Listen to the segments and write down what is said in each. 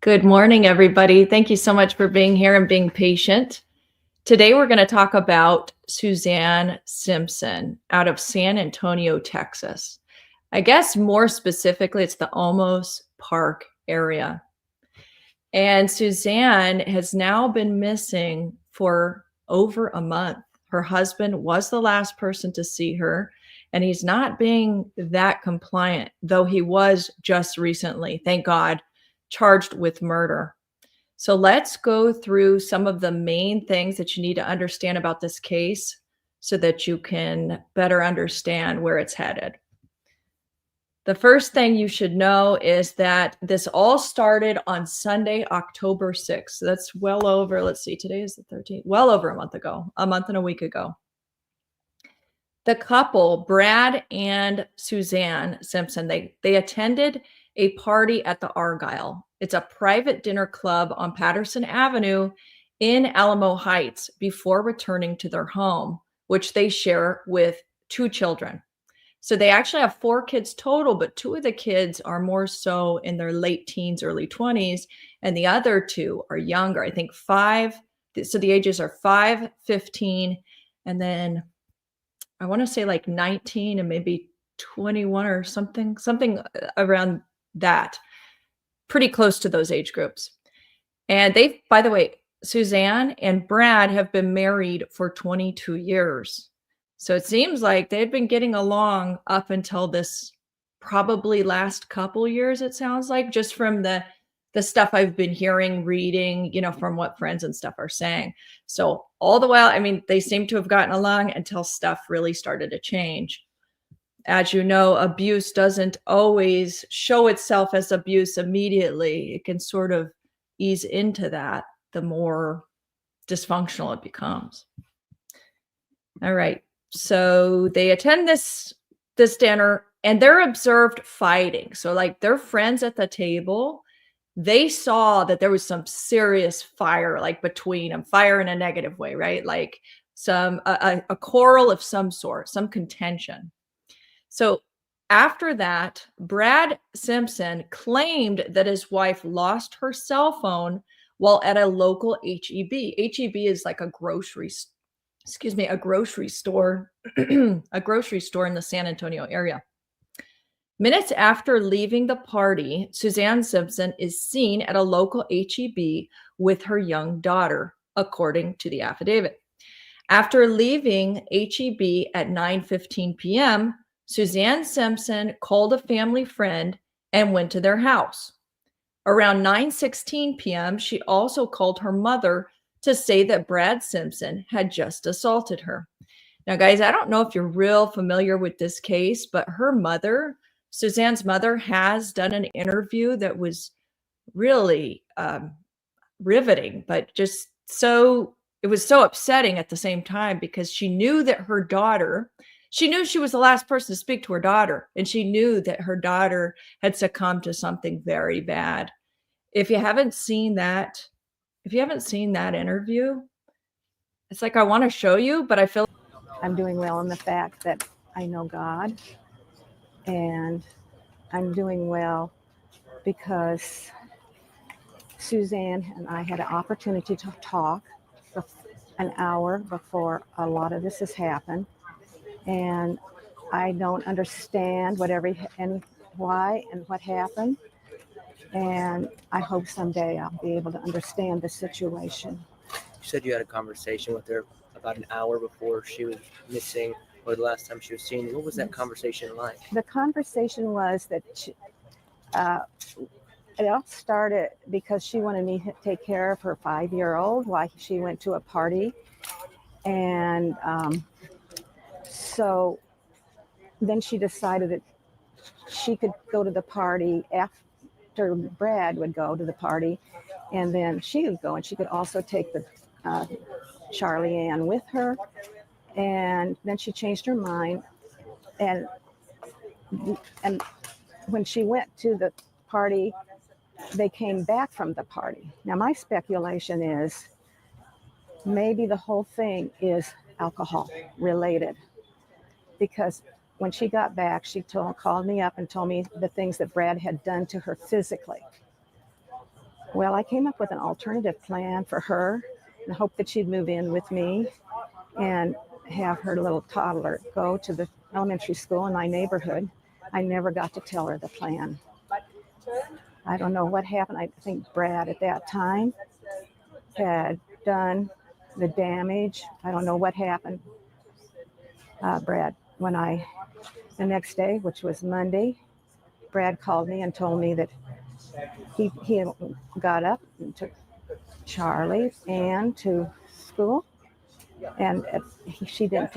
Good morning, everybody. Thank you so much for being here and being patient. Today, we're going to talk about Suzanne Simpson out of San Antonio, Texas. I guess more specifically, it's the Olmos Park area. And Suzanne has now been missing for over a month. Her husband was the last person to see her, and he's not being that compliant, though he was just recently, thank God, charged with murder. So let's go through some of the main things that you need to understand about this case so that you can better understand where it's headed. The first thing you should know is that this all started on Sunday, October 6th. So that's well over, let's see, today is the 13th, well over a month ago, a month and a week ago. The couple, Brad and Suzanne Simpson, they attended a party at the Argyle. It's a private dinner club on Patterson Avenue in Alamo Heights before returning to their home, which they share with two children. So they actually have 4 kids total, but 2 of the kids are more so in their late teens, early 20s, and the other 2 are younger. I think 5. So the ages are 5, 15, and then I want to say like 19 and maybe 21 or something around that. Pretty close to those age groups. And they, by the way, Suzanne and Brad have been married for 22 years. So it seems like they'd been getting along up until this probably last couple years, it sounds like, just from the stuff I've been hearing, reading, from what friends and stuff are saying. So all the while, I mean, they seem to have gotten along until stuff really started to change. As you know, abuse doesn't always show itself as abuse immediately. It can sort of ease into that the more dysfunctional it becomes. All right. So they attend this dinner and they're observed fighting. So like their friends at the table, they saw that there was some serious fire like between them, fire in a negative way, right? Like a quarrel of some sort, some contention. So after that, Brad Simpson claimed that his wife lost her cell phone while at a local HEB. HEB is like a grocery store, a grocery store in the San Antonio area. Minutes after leaving the party, Suzanne Simpson is seen at a local HEB with her young daughter, according to the affidavit. After leaving HEB at 9:15 p.m., Suzanne Simpson called a family friend and went to their house. Around 9:16 p.m., she also called her mother to say that Brad Simpson had just assaulted her. Now, guys, I don't know if you're real familiar with this case, but her mother, Suzanne's mother, has done an interview that was really riveting, but just it was so upsetting at the same time because she knew that her daughter, she knew she was the last person to speak to her daughter, and she knew that her daughter had succumbed to something very bad. If you haven't seen that interview, it's like I want to show you, but I feel I'm doing well in the fact that I know God, and I'm doing well because Suzanne and I had an opportunity to talk for an hour before a lot of this has happened, and I don't understand why and what happened, and I hope someday I'll be able to understand the situation. You said you had a conversation with her about an hour before she was missing, or the last time she was seen. What was that conversation like? The conversation was that it all started because she wanted me to take care of her 5-year-old while she went to a party. And so then she decided that she could go to the party after Brad would go to the party, and then she would go, and she could also take the Charlie Ann with her. And then she changed her mind, and when she went to the party, they came back from the party. Now my speculation is maybe the whole thing is alcohol related, because when she got back, she called me up and told me the things that Brad had done to her physically. Well, I came up with an alternative plan for her and hoped that she'd move in with me and have her little toddler go to the elementary school in my neighborhood. I never got to tell her the plan. I don't know what happened. I think Brad at that time had done the damage. I don't know what happened, Brad. The next day, which was Monday, Brad called me and told me that he got up and took Charlie and to school, and Suzanne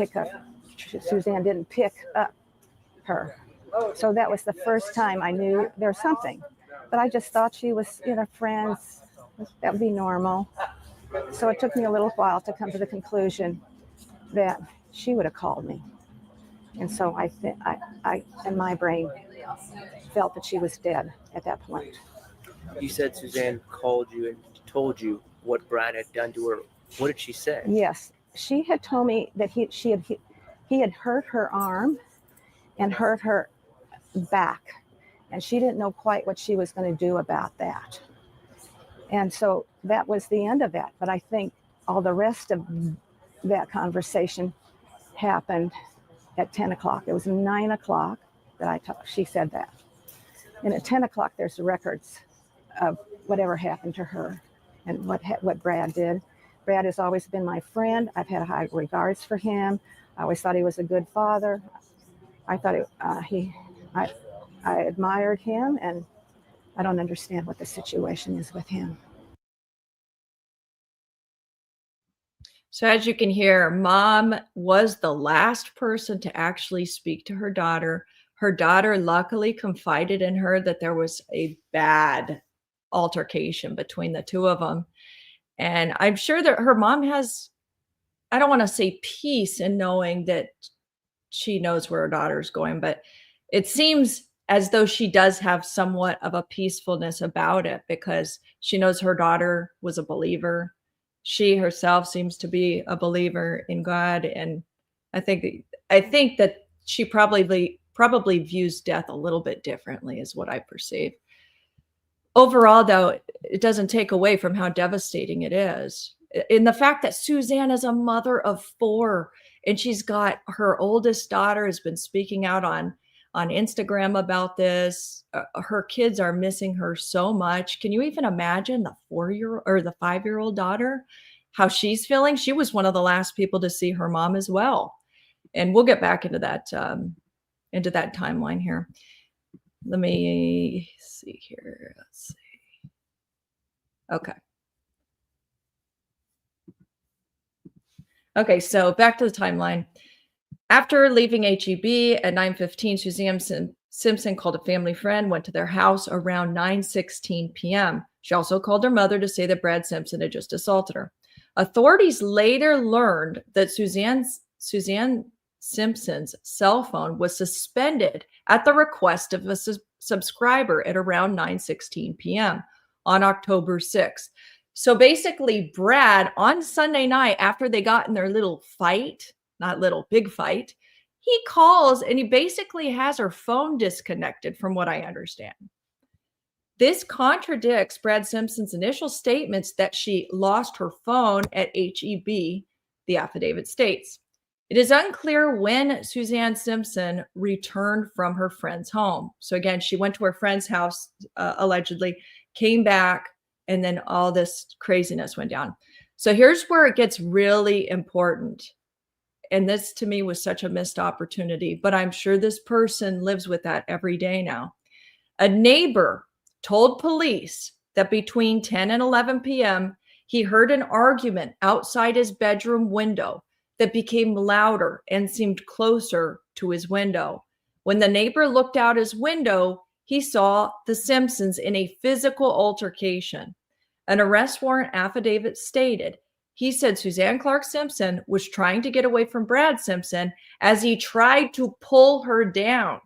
didn't pick up her. So that was the first time I knew there was something. But I just thought she was, friends. That would be normal. So it took me a little while to come to the conclusion that she would have called me. And so I in my brain, felt that she was dead at that point. You said Suzanne called you and told you what Brad had done to her. What did she say? Yes, she had told me that he had hurt her arm and hurt her back, and she didn't know quite what she was going to do about that. And so that was the end of that. But I think all the rest of that conversation happened at 10 o'clock. It was 9 o'clock that she said that. And at 10 o'clock, there's the records of whatever happened to her and what Brad did. Brad has always been my friend. I've had high regards for him. I always thought he was a good father. I thought I admired him, and I don't understand what the situation is with him. So as you can hear, Mom was the last person to actually speak to her daughter. Her daughter luckily confided in her that there was a bad altercation between the two of them. And I'm sure that her mom has, I don't want to say peace in knowing that she knows where her daughter's going, but it seems as though she does have somewhat of a peacefulness about it because she knows her daughter was a believer. She herself seems to be a believer in God. And I think that she probably views death a little bit differently is what I perceive. Overall, though, it doesn't take away from how devastating it is. In the fact that Suzanne is a mother of 4 and she's got her oldest daughter has been speaking out on Instagram about this. Her kids are missing her so much. Can you even imagine the 4-year-old or the 5-year-old daughter, how she's feeling? She was one of the last people to see her mom as well. And we'll get back into that timeline here. Let me see here. Let's see. Okay. Okay, so back to the timeline. After leaving HEB at 9:15, Suzanne Simpson called a family friend, went to their house around 9:16 p.m. She also called her mother to say that Brad Simpson had just assaulted her. Authorities later learned that Suzanne Simpson's cell phone was suspended at the request of a subscriber at around 9:16 p.m. on October 6th. So basically, Brad, on Sunday night, after they got in their little fight, not little, big fight, he calls and he basically has her phone disconnected, from what I understand. This contradicts Brad Simpson's initial statements that she lost her phone at HEB, the affidavit states. It is unclear when Suzanne Simpson returned from her friend's home. So again, she went to her friend's house, allegedly, came back, and then all this craziness went down. So here's where it gets really important. And this to me was such a missed opportunity, but I'm sure this person lives with that every day now. A neighbor told police that between 10 and 11 p.m., he heard an argument outside his bedroom window that became louder and seemed closer to his window. When the neighbor looked out his window, he saw the Simpsons in a physical altercation. An arrest warrant affidavit stated, he said Suzanne Clark Simpson was trying to get away from Brad Simpson as he tried to pull her down.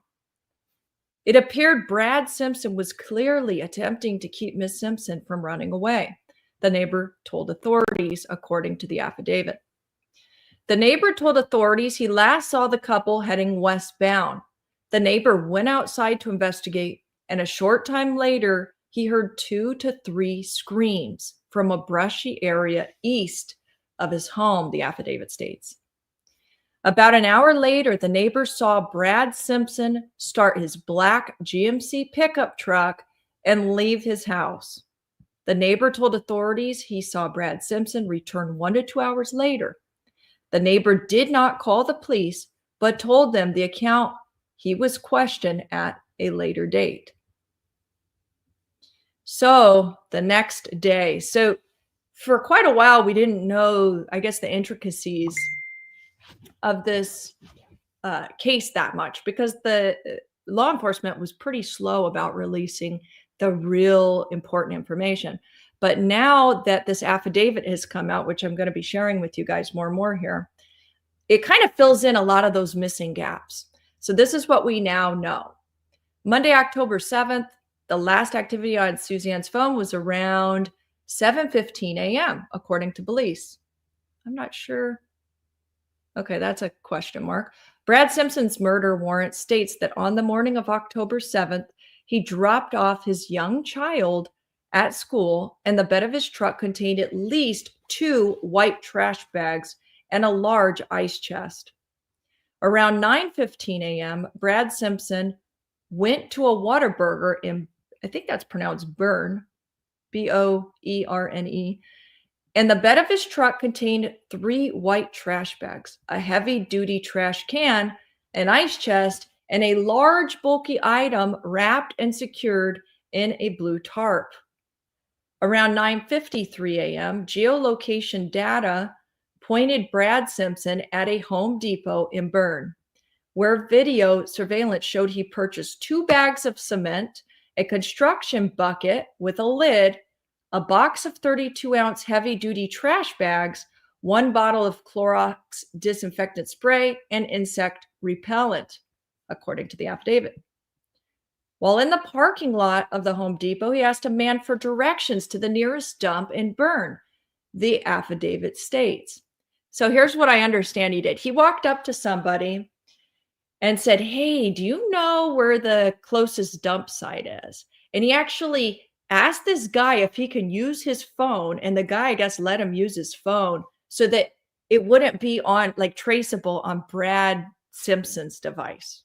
It appeared Brad Simpson was clearly attempting to keep Miss Simpson from running away, the neighbor told authorities, according to the affidavit. The neighbor told authorities he last saw the couple heading westbound. The neighbor went outside to investigate, and a short time later, he heard 2 to 3 screams from a brushy area east of his home, the affidavit states. About an hour later, the neighbors saw Brad Simpson start his black GMC pickup truck and leave his house. The neighbor told authorities he saw Brad Simpson return 1 to 2 hours later. The neighbor did not call the police, but told them the account he was questioned at a later date. So the next day, so for quite a while, we didn't know, I guess, the intricacies of this case that much because the law enforcement was pretty slow about releasing the real important information. But now that this affidavit has come out, which I'm going to be sharing with you guys more and more here, it kind of fills in a lot of those missing gaps. So this is what we now know. Monday, October 7th, the last activity on Suzanne's phone was around 7:15 a.m., according to police. I'm not sure. Okay, that's a question mark. Brad Simpson's murder warrant states that on the morning of October 7th, he dropped off his young child at school, and the bed of his truck contained at least 2 white trash bags and a large ice chest. Around 9:15 a.m., Brad Simpson went to a Whataburger in, I think that's pronounced Berne, Boerne, and the bed of his truck contained 3 white trash bags, a heavy-duty trash can, an ice chest, and a large, bulky item wrapped and secured in a blue tarp. Around 9:53 a.m., geolocation data pointed Brad Simpson at a Home Depot in Berne, where video surveillance showed he purchased 2 bags of cement, a construction bucket with a lid, a box of 32-ounce heavy-duty trash bags, 1 bottle of Clorox disinfectant spray, and insect repellent, according to the affidavit. While in the parking lot of the Home Depot, he asked a man for directions to the nearest dump in Berne, the affidavit states. So here's what I understand he did. He walked up to somebody and said, "Hey, do you know where the closest dump site is?" And he actually asked this guy if he can use his phone, and the guy, I guess, let him use his phone so that it wouldn't be on, like, traceable on Brad Simpson's device.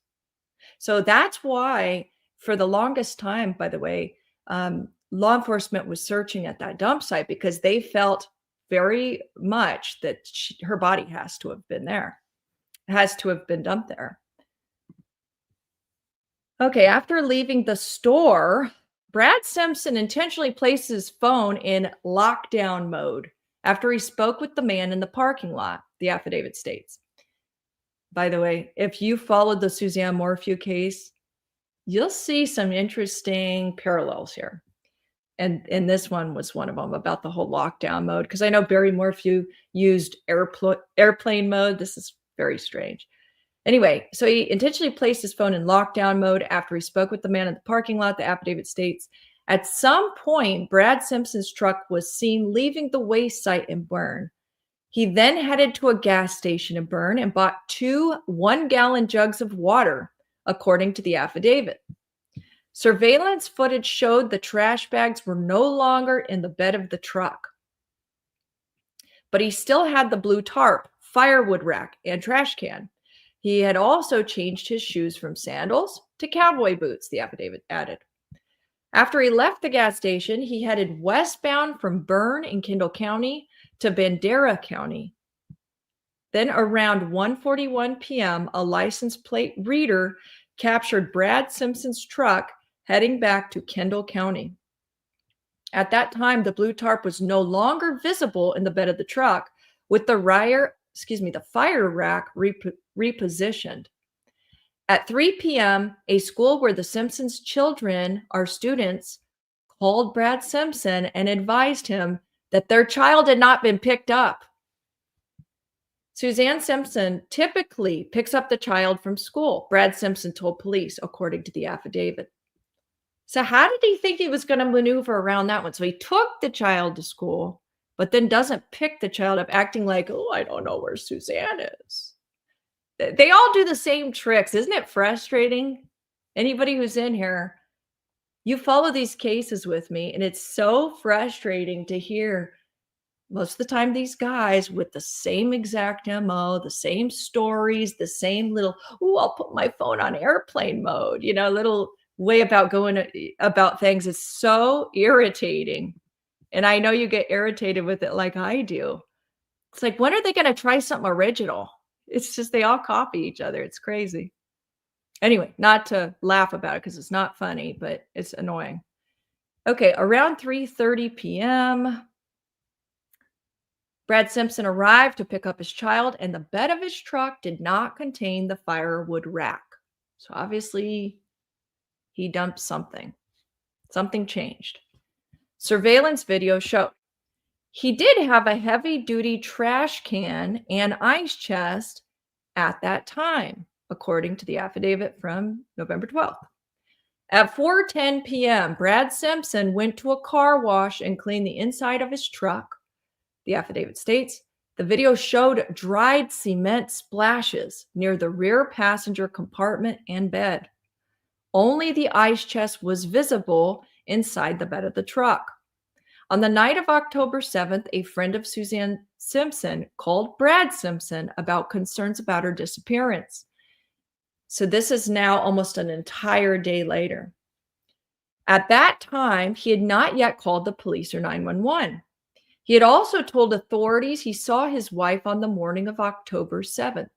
So that's why, for the longest time, by the way, law enforcement was searching at that dump site because they felt very much that her body has to have been there, has to have been dumped there. Okay, after leaving the store, Brad Simpson intentionally placed his phone in lockdown mode after he spoke with the man in the parking lot, the affidavit states. By the way, if you followed the Suzanne Morphew case, you'll see some interesting parallels here. And this one was one of them, about the whole lockdown mode, because I know Barry Morphew used airplane mode. This is very strange. Anyway, so he intentionally placed his phone in lockdown mode after he spoke with the man in the parking lot, the affidavit states. At some point, Brad Simpson's truck was seen leaving the waste site in Berne. He then headed to a gas station in Berne and bought 2 one-gallon jugs of water, according to the affidavit. Surveillance footage showed the trash bags were no longer in the bed of the truck, but he still had the blue tarp, firewood rack, and trash can. He had also changed his shoes from sandals to cowboy boots, the affidavit added. After he left the gas station, he headed westbound from Berne in Kendall County to Bandera County. Then around 1:41 p.m., a license plate reader captured Brad Simpson's truck heading back to Kendall County. At that time, the blue tarp was no longer visible in the bed of the truck, with the fire rack repositioned. At 3 p.m., a school where the Simpsons' children are students called Brad Simpson and advised him that their child had not been picked up. Suzanne Simpson typically picks up the child from school, Brad Simpson told police, according to the affidavit. So how did he think he was going to maneuver around that one? So he took the child to school, but then doesn't pick the child up, acting like, "Oh, I don't know where Suzanne is." They all do the same tricks. Isn't it frustrating? Anybody who's in here, You follow these cases with me, and it's so frustrating to hear most of the time these guys with the same exact MO, the same stories, the same little, "Ooh, I'll put my phone on airplane mode," little way about going about things. Is so irritating. And I know you get irritated with it like I do. It's like, when are they gonna try something original? It's just they all copy each other. It's crazy. Anyway, not to laugh about it because it's not funny, but it's annoying. Okay, around 3:30 p.m., Brad Simpson arrived to pick up his child, and the bed of his truck did not contain the firewood rack. So obviously, he dumped something. Something changed. Surveillance video showed he did have a heavy-duty trash can and ice chest at that time, according to the affidavit from November 12th. At 4:10 p.m., Brad Simpson went to a car wash and cleaned the inside of his truck. The affidavit states, the video showed dried cement splashes near the rear passenger compartment and bed. Only the ice chest was visible inside the bed of the truck. On the night of October 7th, a friend of Suzanne Simpson called Brad Simpson about concerns about her disappearance. So this is now almost an entire day later. At that time, he had not yet called the police or 911. He had also told authorities he saw his wife on the morning of October 7th.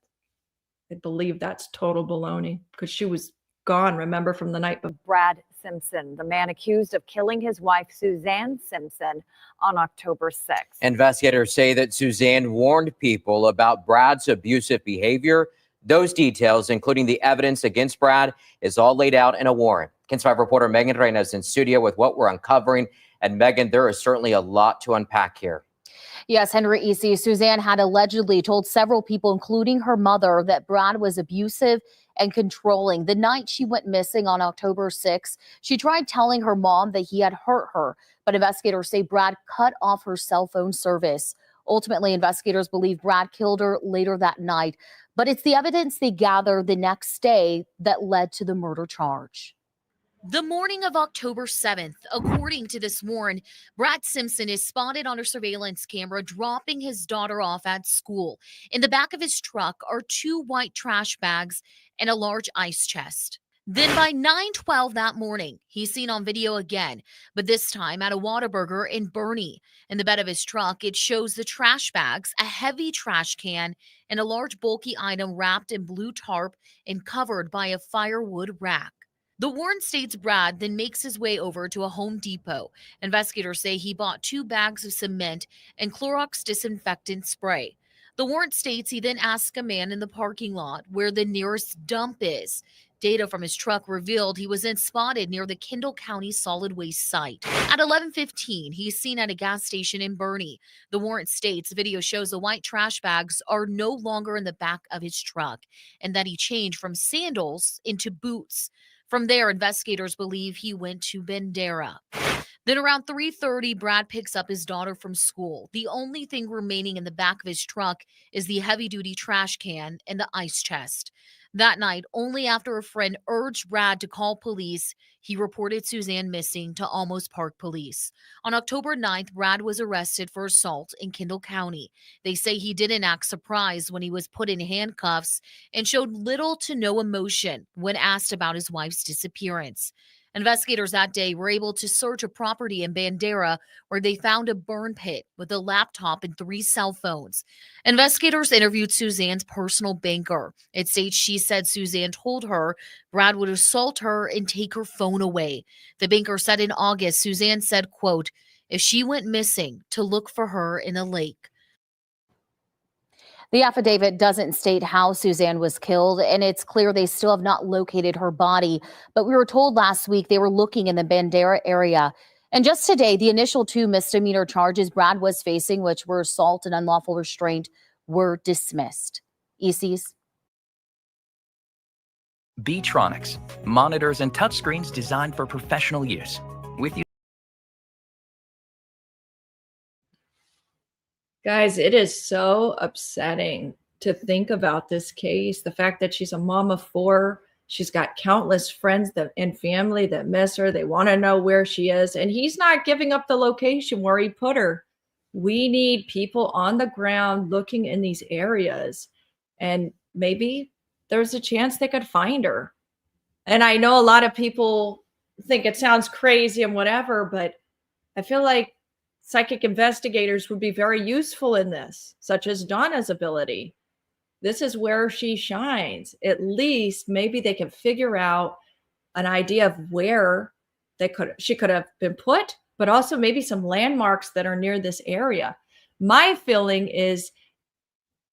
I believe that's total baloney because she was gone, remember, from the night before. Brad Simpson, the man accused of killing his wife, Suzanne Simpson, on October 6th. Investigators say that Suzanne warned people about Brad's abusive behavior. Those details, including the evidence against Brad, is all laid out in a warrant. KENS 5 reporter Megan Reyna is in studio with what we're uncovering. And Megan, there is certainly a lot to unpack here. Yes, Henry E.C. Suzanne had allegedly told several people, including her mother, that Brad was abusive and controlling. The night she went missing on October 6th, she tried telling her mom that he had hurt her, but investigators say Brad cut off her cell phone service. Ultimately, investigators believe Brad killed her later that night, but it's the evidence they gathered the next day that led to the murder charge. The morning of October 7th, according to this warrant, Brad Simpson is spotted on a surveillance camera dropping his daughter off at school. In the back of his truck are 2 white trash bags and a large ice chest. Then by 9:12 that morning, he's seen on video again, but this time at a Whataburger in Bernie. In the bed of his truck, it shows the trash bags, a heavy trash can, and a large bulky item wrapped in blue tarp and covered by a firewood rack. The warrant states Brad then makes his way over to a Home Depot. Investigators say he bought 2 bags of cement and Clorox disinfectant spray. The warrant states he then asked a man in the parking lot where the nearest dump is. Data from his truck revealed he was then spotted near the Kendall County solid waste site. At 11:15, he's seen at a gas station in Bernie. The warrant states video shows the white trash bags are no longer in the back of his truck and that he changed from sandals into boots. From there, investigators believe he went to Bandera. Then around 3:30, Brad picks up his daughter from school. The only thing remaining in the back of his truck is the heavy-duty trash can and the ice chest. That night, only after a friend urged Brad to call police, he reported Suzanne missing to Almost Park Police. On October 9th, Brad was arrested for assault in Kendall County. They say he didn't act surprised when he was put in handcuffs and showed little to no emotion when asked about his wife's disappearance. Investigators that day were able to search a property in Bandera where they found a burn pit with a laptop and 3 cell phones. Investigators interviewed Suzanne's personal banker. It states she said Suzanne told her Brad would assault her and take her phone away. The banker said in August, Suzanne said, quote, if she went missing, to look for her in a lake. The affidavit doesn't state how Suzanne was killed, and it's clear they still have not located her body. But we were told last week they were looking in the Bandera area. And just today, the initial 2 misdemeanor charges Brad was facing, which were assault and unlawful restraint, were dismissed. ECs. Beatronics, monitors and touchscreens designed for professional use. With you. Guys, it is so upsetting to think about this case. The fact that she's a mom of 4, She's got countless friends and family that miss her. They want to know where she is. And he's not giving up the location where he put her. We need people on the ground looking in these areas. And maybe there's a chance they could find her. And I know a lot of people think it sounds crazy and whatever, but I feel like psychic investigators would be very useful in this, such as Donna's ability. This is where she shines. At least maybe they can figure out an idea of where she could have been put, but also maybe some landmarks that are near this area. My feeling is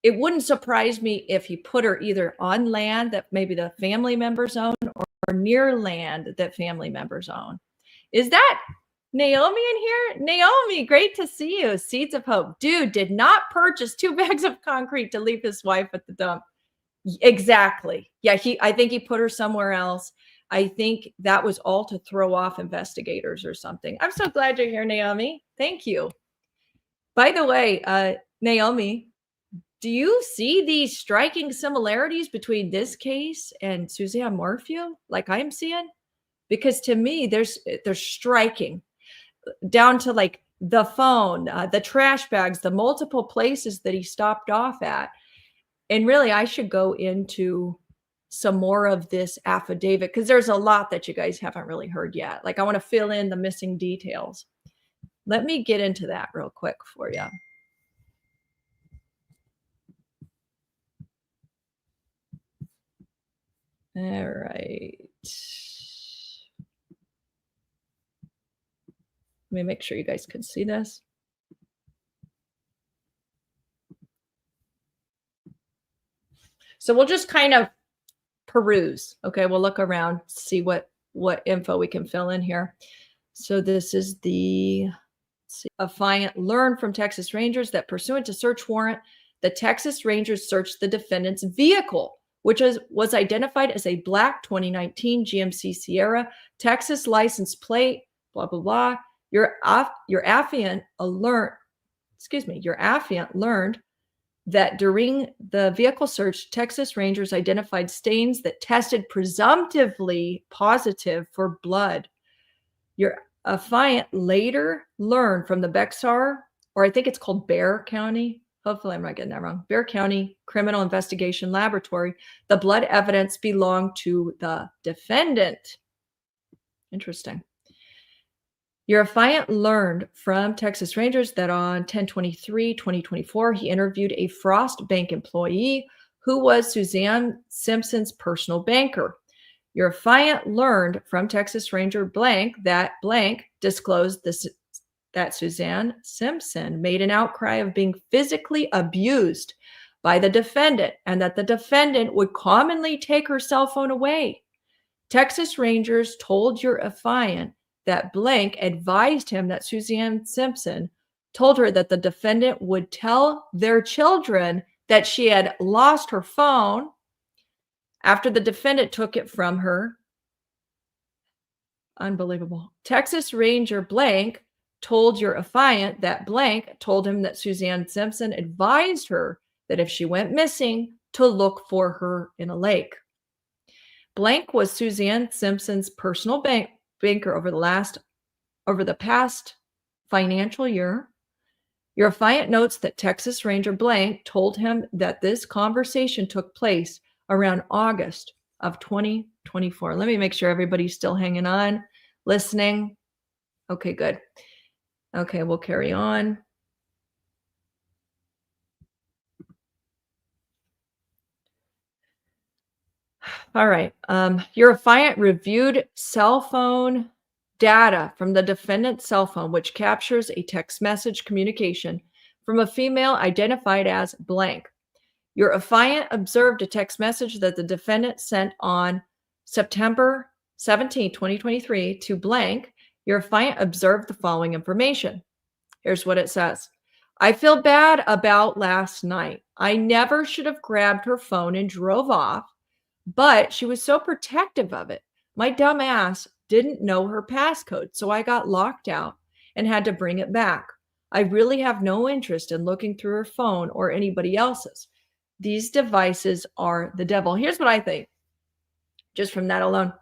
it wouldn't surprise me if he put her either on land that maybe the family members own or near land that family members own. Is that Naomi in here? Naomi, great to see you. Seeds of Hope. Dude did not purchase 2 bags of concrete to leave his wife at the dump. Exactly. Yeah, I think he put her somewhere else. I think that was all to throw off investigators or something. I'm so glad you're here, Naomi. Thank you. By the way, Naomi, do you see these striking similarities between this case and Suzanne Morphew like I'm seeing? Because to me, they're striking. Down to like the phone, the trash bags, the multiple places that he stopped off at. And really, I should go into some more of this affidavit because there's a lot that you guys haven't really heard yet. Like I want to fill in the missing details. Let me get into that real quick for you. All right. Let me make sure you guys can see this. So we'll just kind of peruse. Okay, we'll look around, see what info we can fill in here. So this is the affiant learned from Texas Rangers that pursuant to search warrant, the Texas Rangers searched the defendant's vehicle, which was identified as a black 2019 GMC Sierra, Texas license plate, blah, blah, blah. Your affiant learned that during the vehicle search, Texas Rangers identified stains that tested presumptively positive for blood. Your affiant later learned from the Bexar, or I think it's called Bexar County. Hopefully I'm not getting that wrong. Bexar County Criminal Investigation Laboratory. The blood evidence belonged to the defendant. Interesting. Your affiant learned from Texas Rangers that on 10/23/2024, he interviewed a Frost Bank employee who was Suzanne Simpson's personal banker. Your affiant learned from Texas Ranger blank that blank disclosed that Suzanne Simpson made an outcry of being physically abused by the defendant and that the defendant would commonly take her cell phone away. Texas Rangers told your affiant that blank advised him that Suzanne Simpson told her that the defendant would tell their children that she had lost her phone after the defendant took it from her. Unbelievable. Texas Ranger blank told your affiant that blank told him that Suzanne Simpson advised her that if she went missing, to look for her in a lake. Blank was Suzanne Simpson's personal banker over the past financial year. Your affiant notes that Texas Ranger blank told him that this conversation took place around August of 2024. Let me make sure everybody's still hanging on, listening. Okay, good. Okay, we'll carry on. All right. Your affiant reviewed cell phone data from the defendant's cell phone, which captures a text message communication from a female identified as blank. Your affiant observed a text message that the defendant sent on September 17, 2023 to blank. Your affiant observed the following information. Here's what it says. I feel bad about last night. I never should have grabbed her phone and drove off, but she was so protective of it. My dumb ass didn't know her passcode, so I got locked out and had to bring it back. I really have no interest in looking through her phone or anybody else's. These devices are the devil. Here's what I think. just from that alone.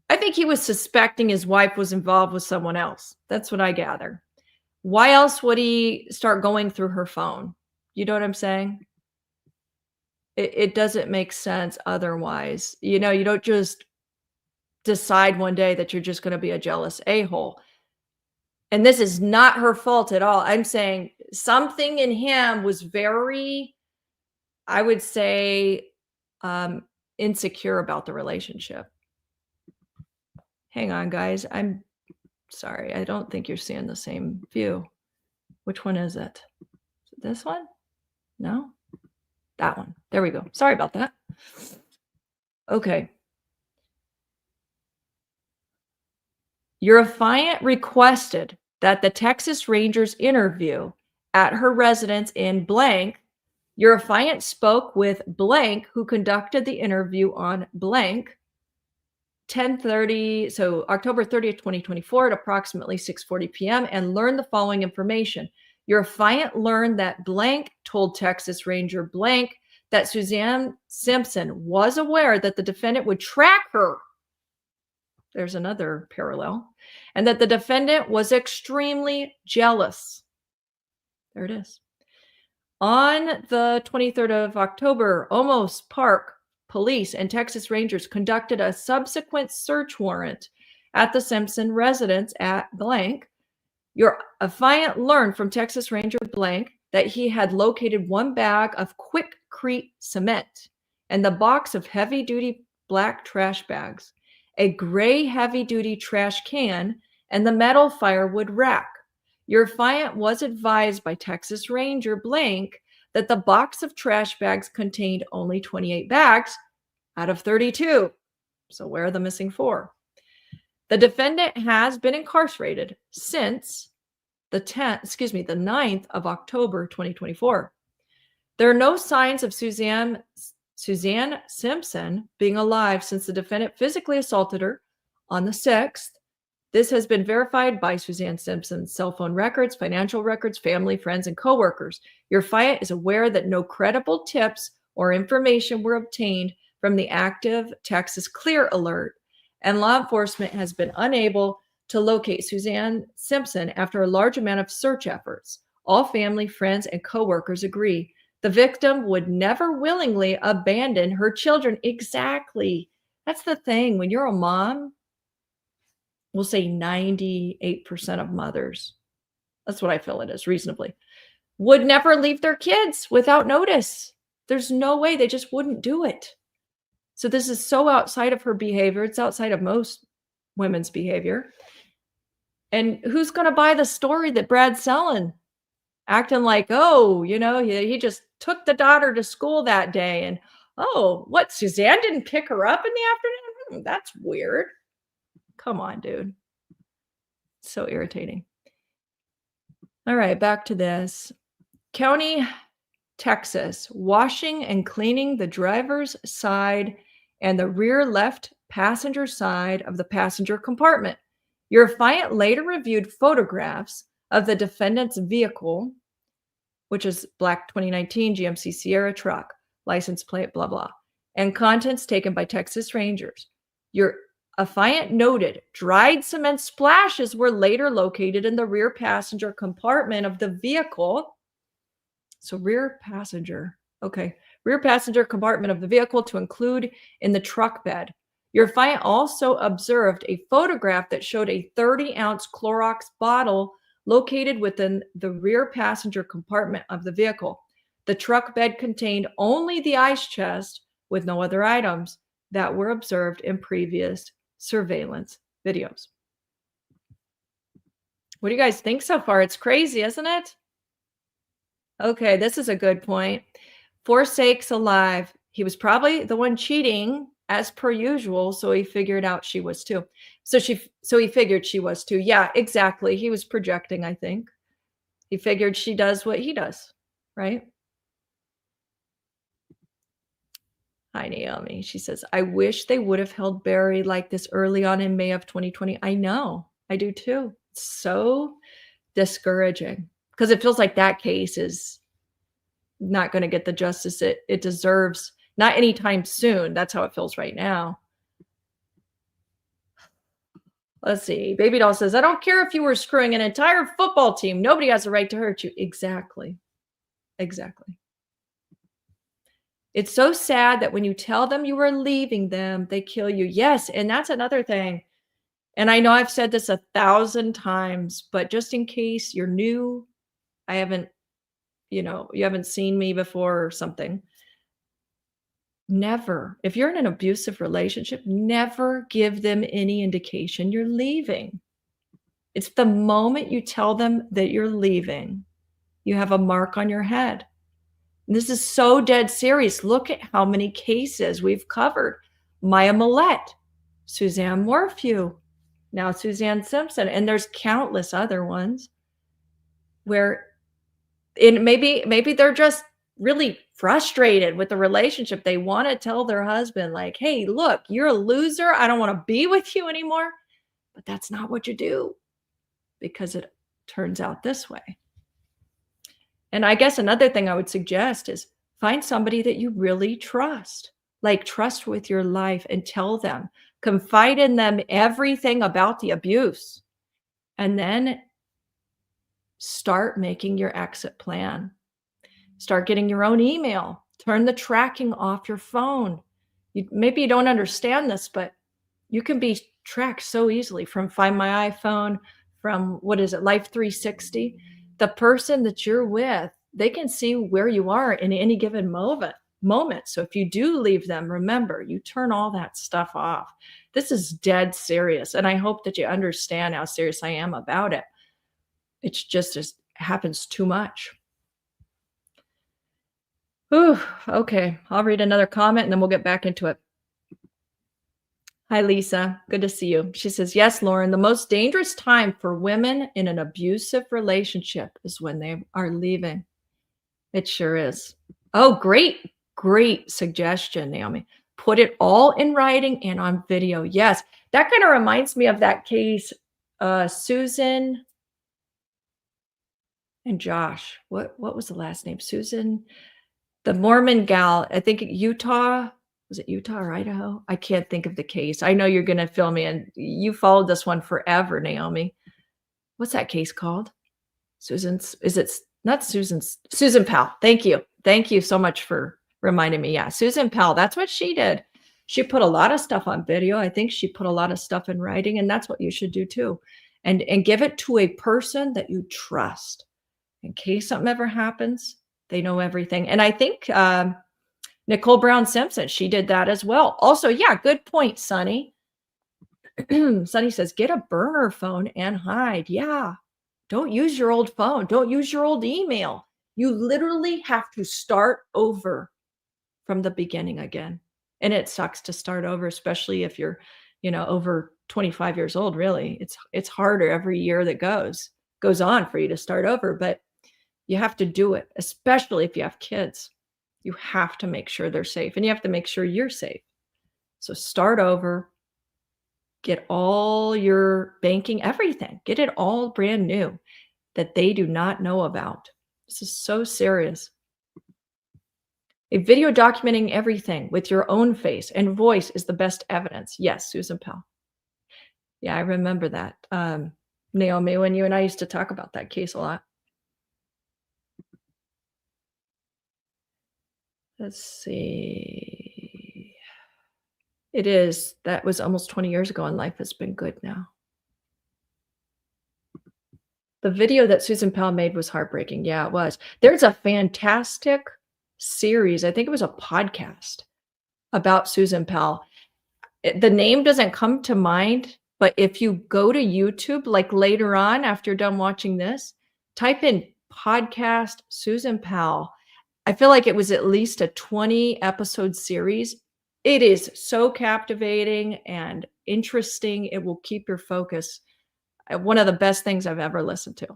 I think he was suspecting his wife was involved with someone else. That's what I gather. Why else would he start going through her phone? You know what I'm saying? It doesn't make sense otherwise. You know, you don't just decide one day that you're just going to be a jealous a-hole. And this is not her fault at all. I'm saying something in him was very, I would say, insecure about the relationship. Hang on, guys. I'm sorry. I don't think you're seeing the same view. Which one is it? Is it this one? No? That one. There we go. Sorry about that. Okay. Your affiant requested that the Texas Rangers interview at her residence in blank. Your affiant spoke with blank, who conducted the interview on blank 10:30, so October 30th, 2024 at approximately 6:40 p.m. and learned the following information. Your affiant learned that blank told Texas Ranger blank that Suzanne Simpson was aware that the defendant would track her. There's another parallel. And that the defendant was extremely jealous. There it is. On the 23rd of October, Omos Park Police and Texas Rangers conducted a subsequent search warrant at the Simpson residence at blank. Your affiant learned from Texas Ranger blank that he had located one bag of Quickcrete cement and the box of heavy-duty black trash bags, a gray heavy-duty trash can, and the metal firewood rack. Your affiant was advised by Texas Ranger blank that the box of trash bags contained only 28 bags out of 32. So where are the missing 4? The defendant has been incarcerated since the 9th of October, 2024. There are no signs of Suzanne Simpson being alive since the defendant physically assaulted her on the 6th. This has been verified by Suzanne Simpson's cell phone records, financial records, family, friends, and coworkers. Your affiant is aware that no credible tips or information were obtained from the active Texas Clear Alert, and law enforcement has been unable to locate Suzanne Simpson after a large amount of search efforts. All family, friends, and coworkers agree the victim would never willingly abandon her children. Exactly. That's the thing. When you're a mom, we'll say 98% of mothers, that's what I feel it is, reasonably, would never leave their kids without notice. There's no way. They just wouldn't do it. So this is so outside of her behavior. It's outside of most women's behavior. And who's going to buy the story that Brad's selling? Acting like, oh, you know, he just took the daughter to school that day. And, oh, what, Suzanne didn't pick her up in the afternoon? That's weird. Come on, dude. So irritating. All right, back to this. County, Texas, washing and cleaning the driver's side and the rear left passenger side of the passenger compartment. Your affiant later reviewed photographs of the defendant's vehicle, which is black 2019 GMC Sierra truck, license plate, blah, blah, and contents taken by Texas Rangers. Your affiant noted dried cement splashes were later located in the rear passenger compartment of the vehicle. So rear passenger. Okay. Rear passenger compartment of the vehicle to include in the truck bed. Your affiant also observed a photograph that showed a 30-ounce Clorox bottle located within the rear passenger compartment of the vehicle. The truck bed contained only the ice chest with no other items that were observed in previous surveillance videos. What do you guys think so far? It's crazy, isn't it? Okay, this is a good point. Forsakes alive. He was probably the one cheating as per usual, so he figured out she was too. So he figured she was too. Yeah, exactly. He was projecting, I think. He figured she does what he does, right? Hi, Naomi. She says, I wish they would have held Barry like this early on in May of 2020. I know. I do too. It's so discouraging because it feels like that case is not going to get the justice it deserves. Not anytime soon. That's how it feels right now. Let's see. Baby Doll says, I don't care if you were screwing an entire football team. Nobody has a right to hurt you. Exactly. Exactly. It's so sad that when you tell them you are leaving them, they kill you. Yes. And that's another thing. And I know I've said this 1,000 times, but just in case you're new, I haven't, you haven't seen me before or something. Never, if you're in an abusive relationship, never give them any indication you're leaving. It's the moment you tell them that you're leaving, you have a mark on your head. And this is so dead serious. Look at how many cases we've covered. Maya Millette, Suzanne Morphew, now Suzanne Simpson, and there's countless other ones where maybe they're just really frustrated with the relationship. They want to tell their husband, like, hey, look, you're a loser. I don't want to be with you anymore. But that's not what you do, because it turns out this way. And I guess another thing I would suggest is find somebody that you really trust, like trust with your life, and tell them, confide in them everything about the abuse, and then start making your exit plan. Start getting your own email. Turn the tracking off your phone. Maybe you don't understand this, but you can be tracked so easily from Find My iPhone, from Life 360. The person that you're with, they can see where you are in any given moment. So if you do leave them, remember, you turn all that stuff off. This is dead serious. And I hope that you understand how serious I am about it. It's just happens too much. Ooh, okay. I'll read another comment and then we'll get back into it. Hi, Lisa. Good to see you. She says, yes, Lauren, the most dangerous time for women in an abusive relationship is when they are leaving. It sure is. Oh, great suggestion, Naomi. Put it all in writing and on video. Yes, that kind of reminds me of that case, Susan and Josh. What was the last name? Susan, the Mormon gal, I think Utah. Was it Utah or Idaho? I can't think of the case. I know you're going to fill me in. You followed this one forever, Naomi. What's that case called? Susan Powell. Thank you. Thank you so much for reminding me. Yeah, Susan Powell. That's what she did. She put a lot of stuff on video. I think she put a lot of stuff in writing, and that's what you should do too. And give it to a person that you trust. In case something ever happens, they know everything. And I think Nicole Brown Simpson, she did that as well. Also, yeah, good point, Sonny. Sonny says, get a burner phone and hide. Yeah. Don't use your old phone. Don't use your old email. You literally have to start over from the beginning again. And it sucks to start over, especially if you're, over 25 years old, really. It's harder every year that goes on for you to start over, but you have to do it, especially if you have kids. You have to make sure they're safe, and you have to make sure you're safe. So start over, get all your banking, everything, get it all brand new that they do not know about. This is so serious. A video documenting everything with your own face and voice is the best evidence. Yes, Susan Powell. Yeah, I remember that. Naomi, when you and I used to talk about that case a lot. Let's see. That was almost 20 years ago, and life has been good now. The video that Susan Powell made was heartbreaking. Yeah, it was. There's a fantastic series. I think it was a podcast about Susan Powell. The name doesn't come to mind, but if you go to YouTube, like later on, after you're done watching this, type in podcast Susan Powell. I feel like it was at least a 20 episode series. It is so captivating and interesting. It will keep your focus. One of the best things I've ever listened to.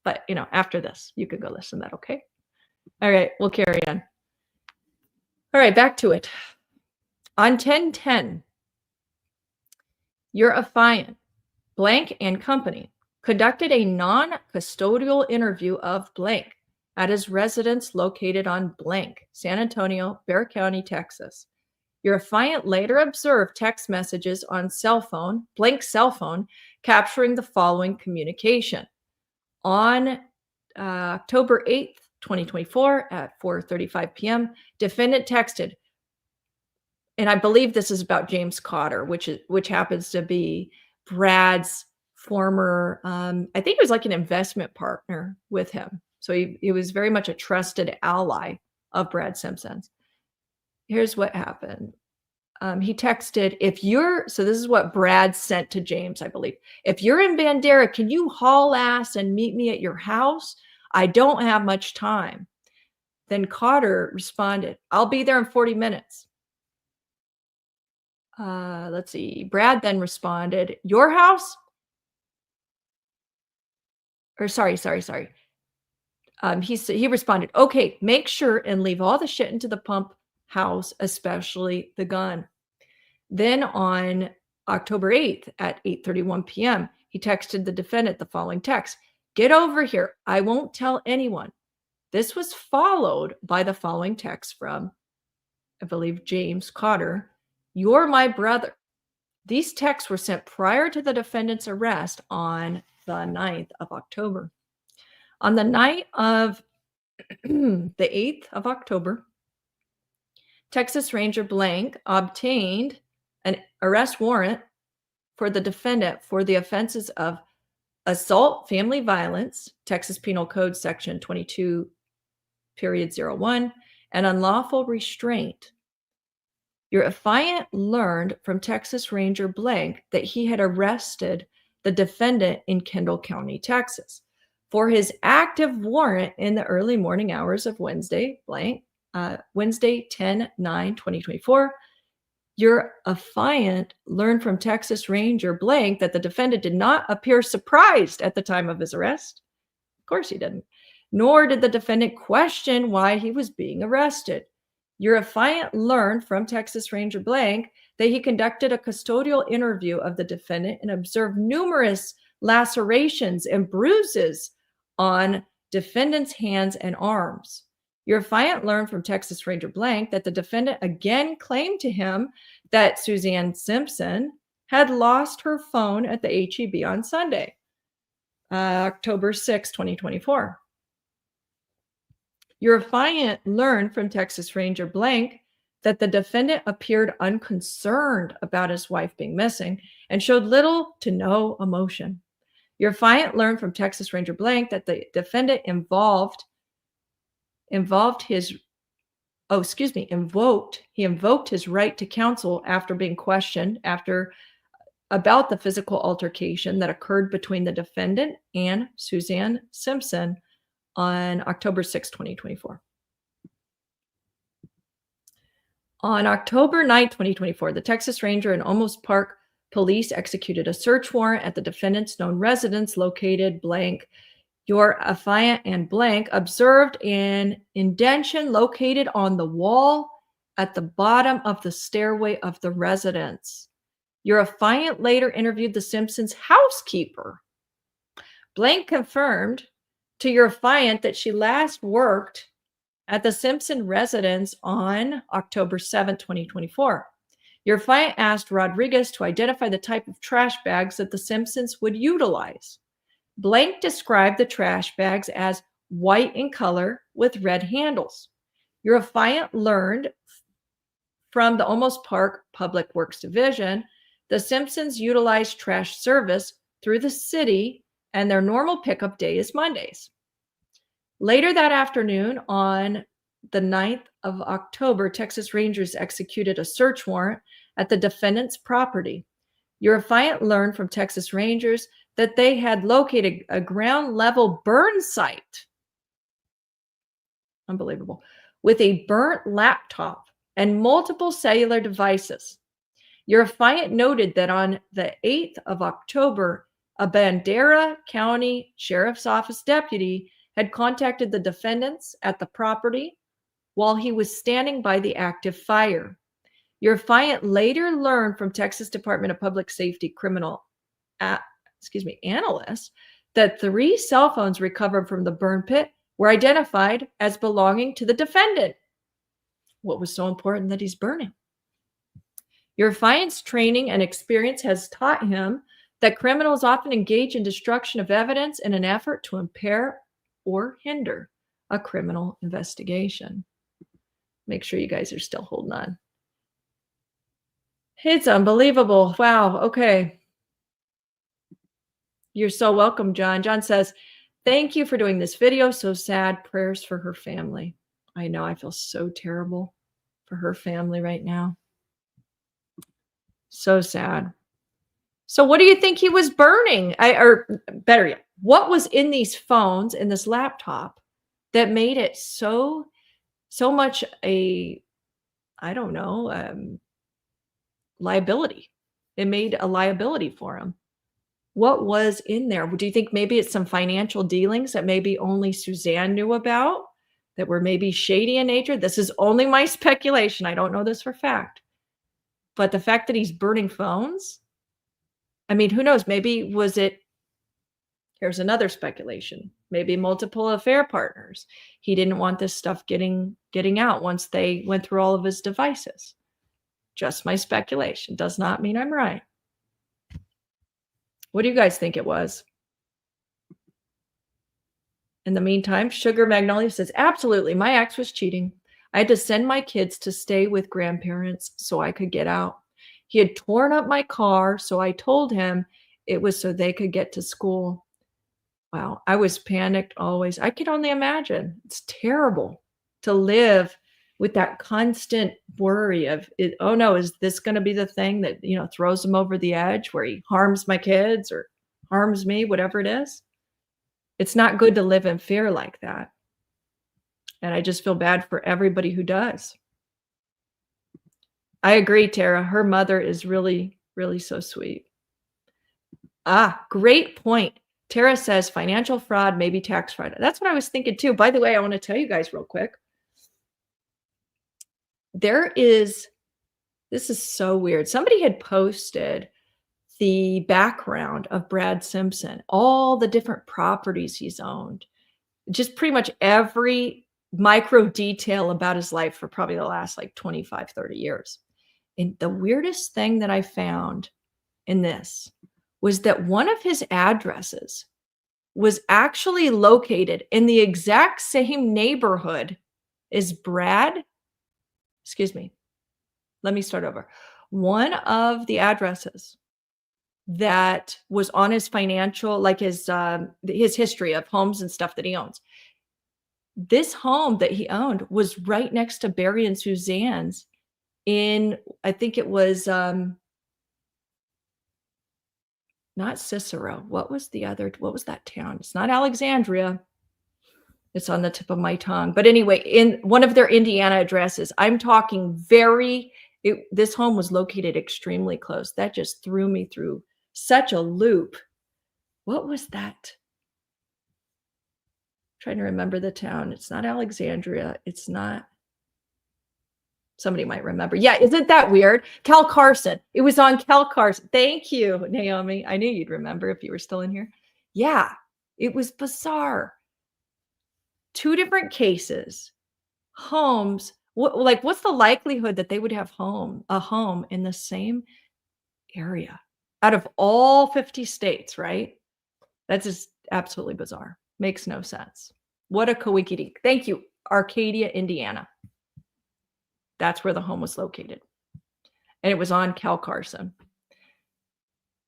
But, after this, you could go listen to that, okay? All right, we'll carry on. All right, back to it. On 10/10, your affiant, blank and company, conducted a non-custodial interview of blank at his residence located on blank, San Antonio, Bexar County, Texas. Your affiant later observed text messages on Blank's cell phone, capturing the following communication. On October 8th, 2024 at 4:35 p.m., defendant texted, and I believe this is about James Cotter, which happens to be Brad's former, I think it was like an investment partner with him. So he was very much a trusted ally of Brad Simpson's. Here's what happened. He texted, so this is what Brad sent to James, I believe. If you're in Bandera, can you haul ass and meet me at your house? I don't have much time. Then Cotter responded, I'll be there in 40 minutes. Let's see. Brad then responded, your house? Or sorry. He responded, okay, make sure and leave all the shit into the pump house, especially the gun. Then on October 8th at 8:31 p.m., he texted the defendant the following text, get over here. I won't tell anyone. This was followed by the following text from, I believe, James Cotter. You're my brother. These texts were sent prior to the defendant's arrest on the 9th of October. On the night of the 8th of October, Texas Ranger Blank obtained an arrest warrant for the defendant for the offenses of assault, family violence, Texas Penal Code Section 22.01, and unlawful restraint. Your affiant learned from Texas Ranger Blank that he had arrested the defendant in Kendall County, Texas, for his active warrant in the early morning hours of Wednesday, Wednesday 10/9/2024. Your affiant learned from Texas Ranger Blank that the defendant did not appear surprised at the time of his arrest. Of course he didn't. Nor did the defendant question why he was being arrested. Your affiant learned from Texas Ranger Blank that he conducted a custodial interview of the defendant and observed numerous lacerations and bruises on defendant's hands and arms. Your affiant learned from Texas Ranger Blank that the defendant again claimed to him that Suzanne Simpson had lost her phone at the HEB on Sunday, October 6, 2024. Your affiant learned from Texas Ranger Blank that the defendant appeared unconcerned about his wife being missing and showed little to no emotion. Your affiant learned from Texas Ranger Blank that the defendant invoked his right to counsel after being questioned about the physical altercation that occurred between the defendant and Suzanne Simpson on October 6, 2024. On October 9, 2024, the Texas Ranger and Olmos Park police executed a search warrant at the defendant's known residence located blank. Your affiant and Blank observed an indentation located on the wall at the bottom of the stairway of the residence. Your affiant later interviewed the Simpsons' housekeeper. Blank confirmed to your affiant that she last worked at the Simpson residence on October 7, 2024. Your affiant asked Rodriguez to identify the type of trash bags that the Simpsons would utilize. Blank described the trash bags as white in color with red handles. Your affiant learned from the Olmos Park Public Works Division the Simpsons utilized trash service through the city and their normal pickup day is Mondays. Later that afternoon, on the 9th of October, Texas Rangers executed a search warrant at the defendant's property. Your affiant learned from Texas Rangers that they had located a ground level burn site. Unbelievable. With a burnt laptop and multiple cellular devices. Your affiant noted that on the 8th of October, a Bandera County Sheriff's Office deputy had contacted the defendants at the property while he was standing by the active fire. Your affiant later learned from Texas Department of Public Safety criminal analysts that 3 cell phones recovered from the burn pit were identified as belonging to the defendant. What was so important that he's burning? Your affiant's training and experience has taught him that criminals often engage in destruction of evidence in an effort to impair or hinder a criminal investigation. Make sure you guys are still holding on. It's unbelievable. Wow. Okay. You're so welcome, John. John says, thank you for doing this video. So sad. Prayers for her family. I know. I feel so terrible for her family right now. So sad. So what do you think he was burning? Or better yet, what was in these phones, in this laptop, that made it so much a, I don't know, liability? It made a liability for him. What was in there? Do you think maybe it's some financial dealings that maybe only Suzanne knew about, that were maybe shady in nature? This is only my speculation. I don't know this for fact. But the fact that he's burning phones, I mean, who knows? Maybe was it, here's another speculation, maybe multiple affair partners. He didn't want this stuff getting out once they went through all of his devices. Just my speculation. Does not mean I'm right. What do you guys think it was? In the meantime, Sugar Magnolia says, absolutely. My ex was cheating. I had to send my kids to stay with grandparents so I could get out. He had torn up my car, so I told him it was so they could get to school. Wow, I was panicked always. I can only imagine. It's terrible to live with that constant worry of, oh no, is this going to be the thing that, throws him over the edge where he harms my kids or harms me, whatever it is? It's not good to live in fear like that. And I just feel bad for everybody who does. I agree, Tara. Her mother is really, really so sweet. Great point. Tara says financial fraud, maybe tax fraud. That's what I was thinking too. By the way, I want to tell you guys real quick. This is so weird. Somebody had posted the background of Brad Simpson, all the different properties he's owned, just pretty much every micro detail about his life for probably the last 25, 30 years. And the weirdest thing that I found in this was that one of his addresses was actually located in the exact same neighborhood as Brad. Excuse me. Let me start over. One of the addresses that was on his financial, his history of homes and stuff that he owns. This home that he owned was right next to Barry and Suzanne's in, I think it was, not Cicero. What was that town? It's not Alexandria. It's on the tip of my tongue. But anyway, in one of their Indiana addresses, I'm talking this home was located extremely close. That just threw me through such a loop. What was that? Trying to remember the town. It's not Alexandria. It's not. Somebody might remember. Yeah, isn't that weird? Cal Carson. It was on Cal Carson. Thank you, Naomi. I knew you'd remember if you were still in here. Yeah, it was bizarre. Two different cases. Homes. What's the likelihood that they would have a home in the same area out of all 50 states, right? That's just absolutely bizarre. Makes no sense. What a coinkydink. Thank you, Arcadia, Indiana. That's where the home was located. And it was on Cal Carson.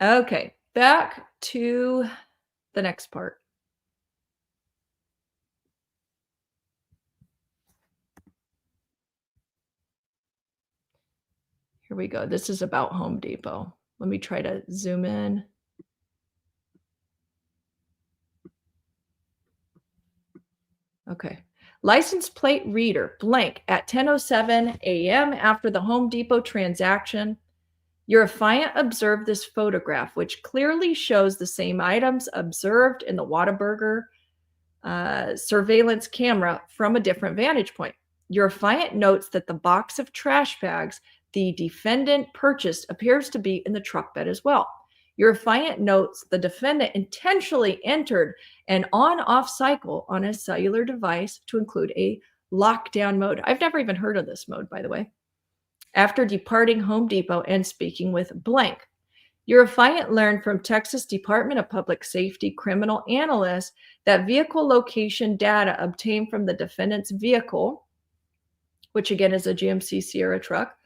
Okay, back to the next part. Here we go. This is about Home Depot. Let me try to zoom in. Okay. License plate reader blank at 10:07 a.m. after the Home Depot transaction. Your affiant observed this photograph, which clearly shows the same items observed in the Whataburger surveillance camera from a different vantage point. Your affiant notes that the box of trash bags the defendant purchased appears to be in the truck bed as well. Your affiant notes the defendant intentionally entered an on-off cycle on his cellular device to include a lockdown mode. I've never even heard of this mode, by the way. after departing Home Depot and speaking with blank. Your affiant learned from Texas Department of Public Safety criminal analysts that vehicle location data obtained from the defendant's vehicle, which again is a GMC Sierra truck,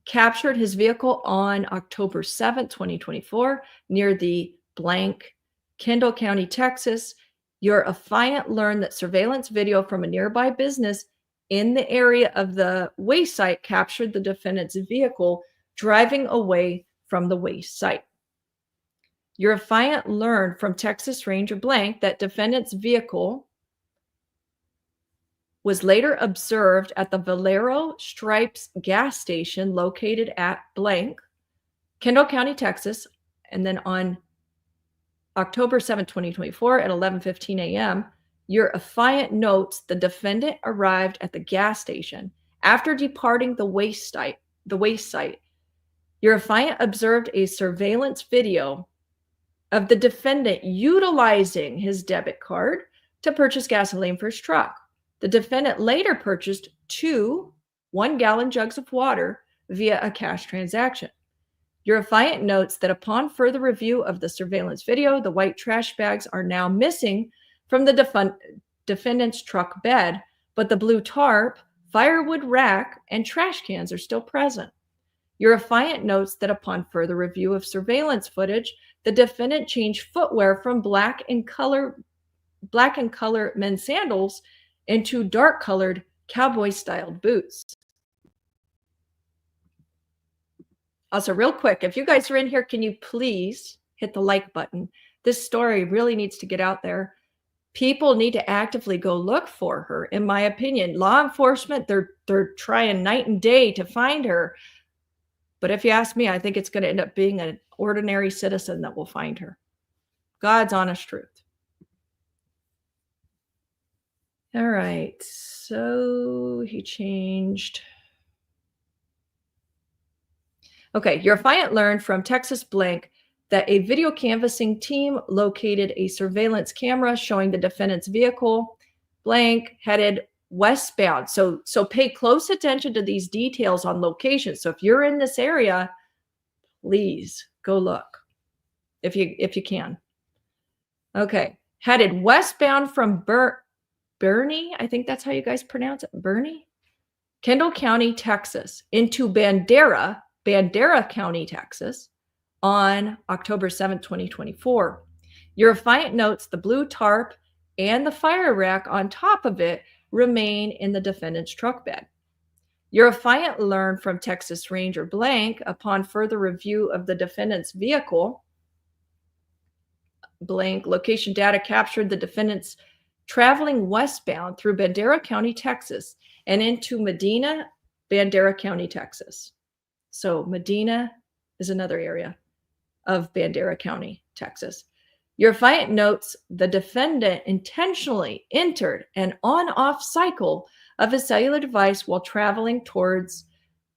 captured his vehicle on October 7th, 2024, near the blank, Kendall County, Texas. Your affiant learned that surveillance video from a nearby business in the area of the waste site captured the defendant's vehicle driving away from the waste site. Your affiant learned from Texas Ranger blank that defendant's vehicle was later observed at the Valero Stripes gas station located at blank, Kendall County, Texas, and then on October 7, 2024 at 11:15 a.m., your affiant notes the defendant arrived at the gas station after departing the waste site. Your affiant observed a surveillance video of the defendant utilizing his debit card to purchase gasoline for his truck. The defendant later purchased 2 one-gallon jugs of water via a cash transaction. Your affiant notes that upon further review of the surveillance video, the white trash bags are now missing from the defendant's truck bed, but the blue tarp, firewood rack, and trash cans are still present. Your affiant notes that upon further review of surveillance footage, the defendant changed footwear from black and color men's sandals into dark-colored cowboy-styled boots. Also, real quick, if you guys are in here, can you please hit the like button? This story really needs to get out there. People need to actively go look for her, in my opinion. Law enforcement, they're trying night and day to find her. But if you ask me, I think it's going to end up being an ordinary citizen that will find her. God's honest truth. All right, so he changed. Okay, your affiant learned from Texas blank that a video canvassing team located a surveillance camera showing the defendant's vehicle blank headed westbound. So pay close attention to these details on location. So if you're in this area, please go look if you can. Okay, headed westbound from Bernie, I think that's how you guys pronounce it, Bernie, Kendall County, Texas, into Bandera County, Texas, on October 7, 2024. Your affiant notes the blue tarp and the fire rack on top of it remain in the defendant's truck bed. Your affiant learned from Texas Ranger blank upon further review of the defendant's vehicle blank, location data captured the defendant's traveling westbound through Bandera County, Texas, and into Medina, Bandera County, Texas. So Medina is another area of Bandera County, Texas. Your affiant notes the defendant intentionally entered an on-off cycle of his cellular device while traveling towards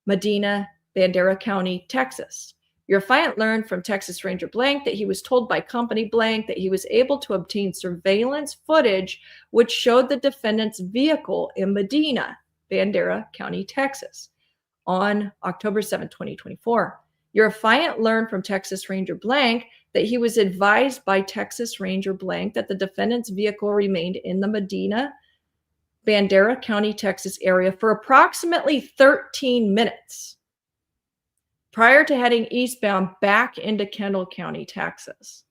Medina, Bandera County, Texas. Your affiant learned from Texas Ranger blank that he was told by company blank that he was able to obtain surveillance footage which showed the defendant's vehicle in Medina, Bandera County, Texas, on October 7, 2024. Your affiant learned from Texas Ranger blank that he was advised by Texas Ranger blank that the defendant's vehicle remained in the Medina, Bandera County, Texas area for approximately 13 minutes prior to heading eastbound back into Kendall County, Texas.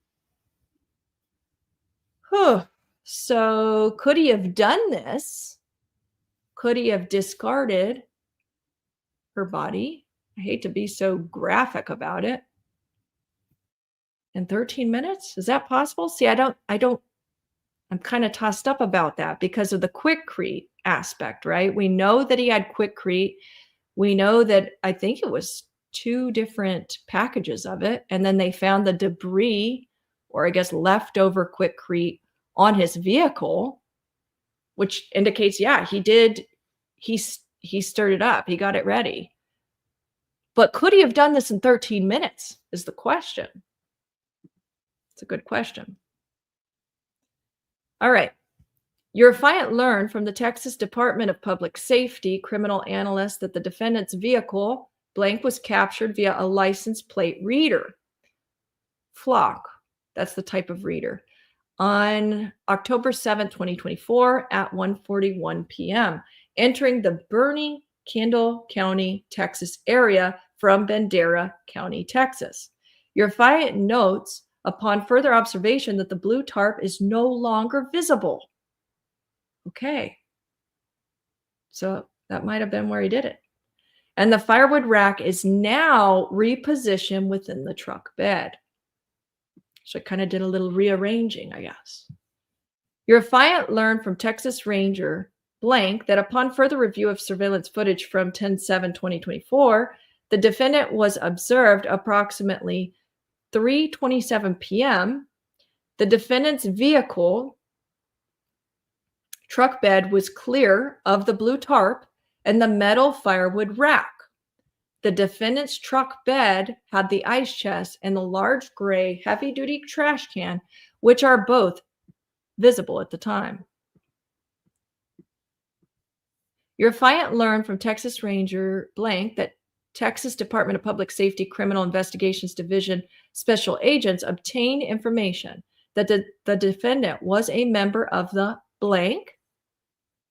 So could he have done this? Could he have discarded her body? I hate to be so graphic about it. In 13 minutes? Is that possible? See, I'm kind of tossed up about that because of the quickcrete aspect, right? We know that he had quickcrete. We know that I think it was 2 different packages of it. And then they found the debris, or I guess leftover quickcrete, on his vehicle, which indicates, yeah, he did. He stirred it up. He got it ready. But could he have done this in 13 minutes is the question. It's a good question. All right. Your client learned from the Texas Department of Public Safety criminal analyst that the defendant's vehicle, blank, was captured via a license plate reader. Flock, that's the type of reader. On October 7, 2024 at 1:41 p.m., entering the Bernie Kendall County, Texas area from Bandera County, Texas. Your client notes upon further observation that the blue tarp is no longer visible. Okay. So that might have been where he did it. And the firewood rack is now repositioned within the truck bed. So it kind of did a little rearranging, I guess. Your client learned from Texas Ranger blank that upon further review of surveillance footage from 10/7/2024, the defendant was observed approximately 3:27 p.m. The defendant's vehicle truck bed was clear of the blue tarp and the metal firewood rack. The defendant's truck bed had the ice chest and the large gray heavy-duty trash can, which are both visible at the time. Your client learned from Texas Ranger blank that Texas Department of Public Safety Criminal Investigations Division special agents obtained information that the defendant was a member of the blank.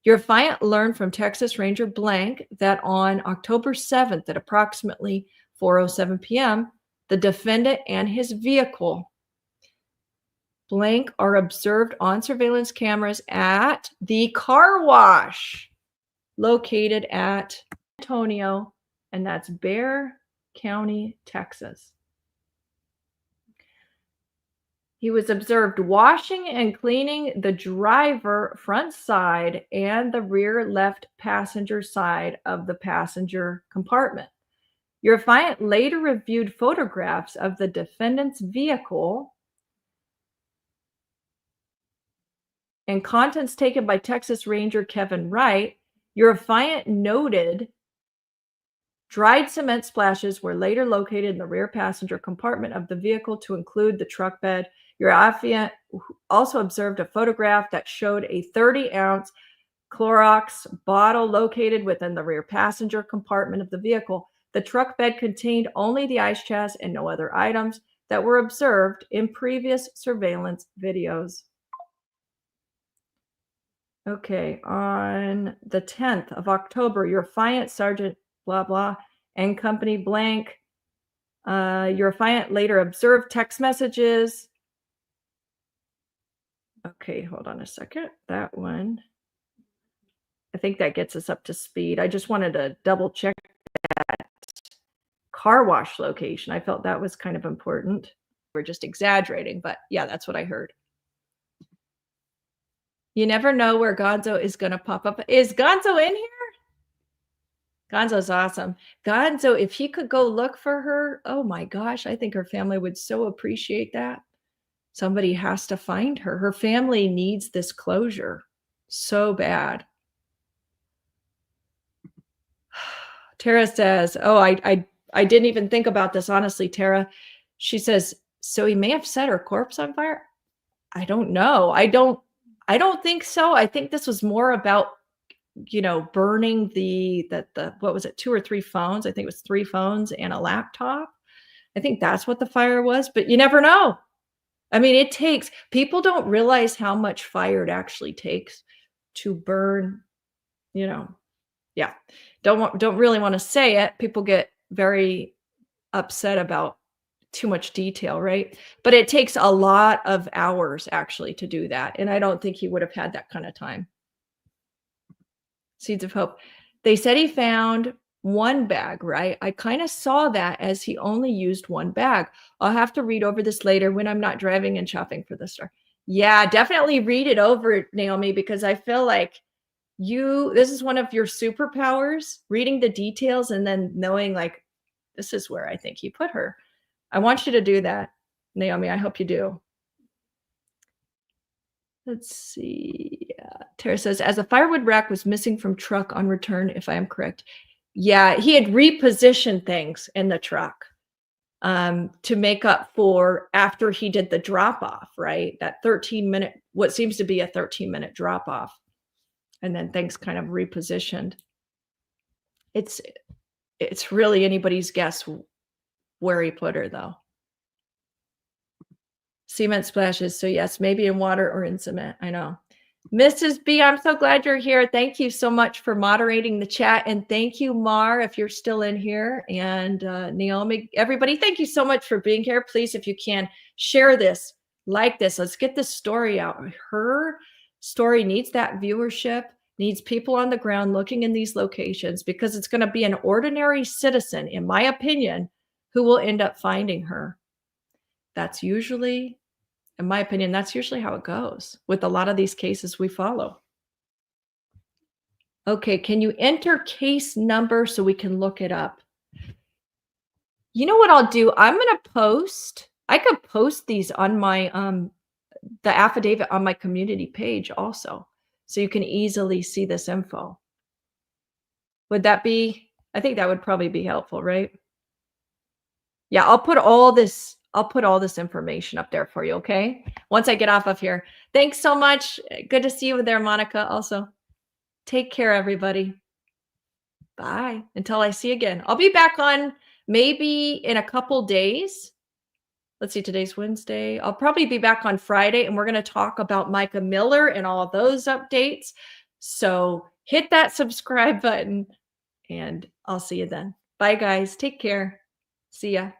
Your client learned from Texas Ranger blank that on October 7th at approximately 4:07 p.m., the defendant and his vehicle blank are observed on surveillance cameras at the car wash located at Antonio, and that's Bear County, Texas. He was observed washing and cleaning the driver front side and the rear left passenger side of the passenger compartment. Your client later reviewed photographs of the defendant's vehicle and contents taken by Texas Ranger Kevin Wright. Your client noted dried cement splashes were later located in the rear passenger compartment of the vehicle to include the truck bed. Your affiant also observed a photograph that showed a 30-ounce Clorox bottle located within the rear passenger compartment of the vehicle. The truck bed contained only the ice chest and no other items that were observed in previous surveillance videos. Okay, on the 10th of October, your client, Sergeant blah, blah, and company blank, your client later observed text messages. Okay, hold on a second. That one, I think that gets us up to speed. I just wanted to double check that car wash location. I felt that was kind of important. We're just exaggerating, but yeah, that's what I heard. You never know where Gonzo is going to pop up. Is Gonzo in here? Gonzo's awesome. Gonzo, if he could go look for her, oh my gosh, I think her family would so appreciate that. Somebody has to find her. Her family needs this closure so bad. Tara says, oh, I didn't even think about this, honestly, Tara. She says, so he may have set her corpse on fire? I don't know. I don't think so. I think this was more about, you know, burning the what was it, 2 or 3 phones? I think it was 3 phones and a laptop. I think that's what the fire was, but you never know. I mean, people don't realize how much fire it actually takes to burn, you know. Yeah. Don't really want to say it. People get very upset about too much detail, right? But it takes a lot of hours actually to do that. And I don't think he would have had that kind of time. Seeds of Hope. They said he found 1 bag, right? I kind of saw that as he only used 1 bag. I'll have to read over this later when I'm not driving and shopping for the store. Yeah, definitely read it over, Naomi, because I feel like this is one of your superpowers, reading the details and then knowing like, this is where I think he put her. I want you to do that, Naomi. I hope you do. Let's see. Tara says, as a firewood rack was missing from truck on return, if I am correct. Yeah, he had repositioned things in the truck. to make up for after he did the drop off, right? That 13-minute, what seems to be a 13-minute drop off. And then things kind of repositioned. It's really anybody's guess where he put her, though. Cement splashes. So yes, maybe in water or in cement. I know. Mrs. B, I'm so glad you're here. Thank you so much for moderating the chat. And thank you, Mar, if you're still in here. And Naomi, everybody, thank you so much for being here. Please, if you can, share this, like this. Let's get this story out. Her story needs that viewership, needs people on the ground looking in these locations, because it's going to be an ordinary citizen, in my opinion, who will end up finding her. That's usually, in my opinion, that's usually how it goes with a lot of these cases we follow. Okay, can you enter case number so we can look it up? You know what I'll do? I'm going to post, I could post these on my, the affidavit on my community page also, so you can easily see this info. Would that be, I think that would probably be helpful, right? Yeah, I'll put all this information up there for you, okay? Once I get off of here. Thanks so much. Good to see you there, Monica, also. Take care, everybody. Bye. Until I see you again. I'll be back on maybe in a couple days. Let's see, today's Wednesday. I'll probably be back on Friday, and we're going to talk about Micah Miller and all of those updates. So hit that subscribe button, and I'll see you then. Bye, guys. Take care. See ya.